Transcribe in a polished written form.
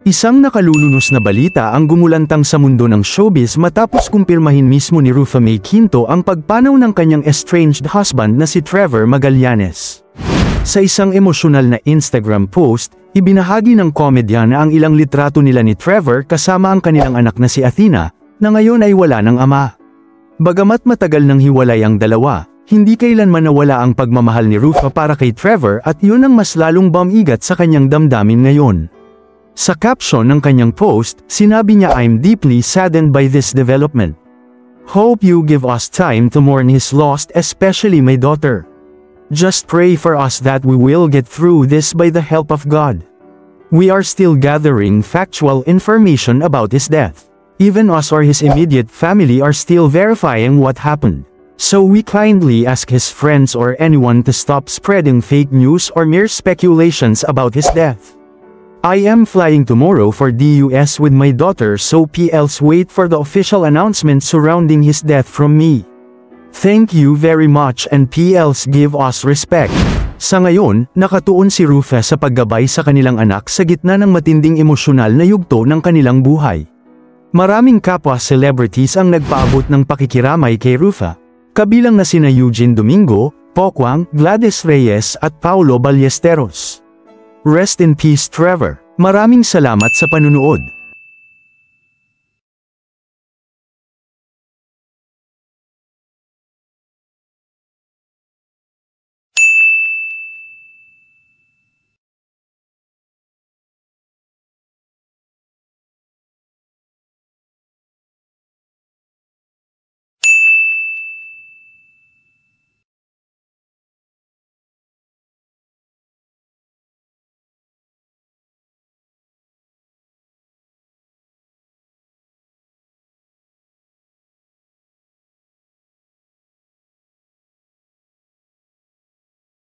Isang nakalulunos na balita ang gumulantang sa mundo ng showbiz matapos kumpirmahin mismo ni Rufa Mae Quinto ang pagpanaw ng kanyang estranged husband na si Trevor Magallanes. Sa isang emosyonal na Instagram post, ibinahagi ng komedya na ang ilang litrato nila ni Trevor kasama ang kanilang anak na si Athena, na ngayon ay wala ng ama. Bagamat matagal nang hiwalay ang dalawa, hindi kailanman nawala ang pagmamahal ni Rufa para kay Trevor at yun ang mas lalong bumigat sa kanyang damdamin ngayon. Sa caption ng kanyang post, sinabi niya, "I'm deeply saddened by this development. Hope you give us time to mourn his loss, especially my daughter. Just pray for us that we will get through this by the help of God. We are still gathering factual information about his death. Even us or his immediate family are still verifying what happened. So we kindly ask his friends or anyone to stop spreading fake news or mere speculations about his death. I am flying tomorrow for the US with my daughter, so PLs wait for the official announcement surrounding his death from me. Thank you very much and PLs give us respect." Sa ngayon, nakatuon si Rufa sa paggabay sa kanilang anak sa gitna ng matinding emosyonal na yugto ng kanilang buhay. Maraming kapwa celebrities ang nagpaabot ng pakikiramay kay Rufa, kabilang na sina Eugene Domingo, Pokwang, Gladys Reyes at Paulo Ballesteros. Rest in peace Trevor. Maraming salamat sa panunood.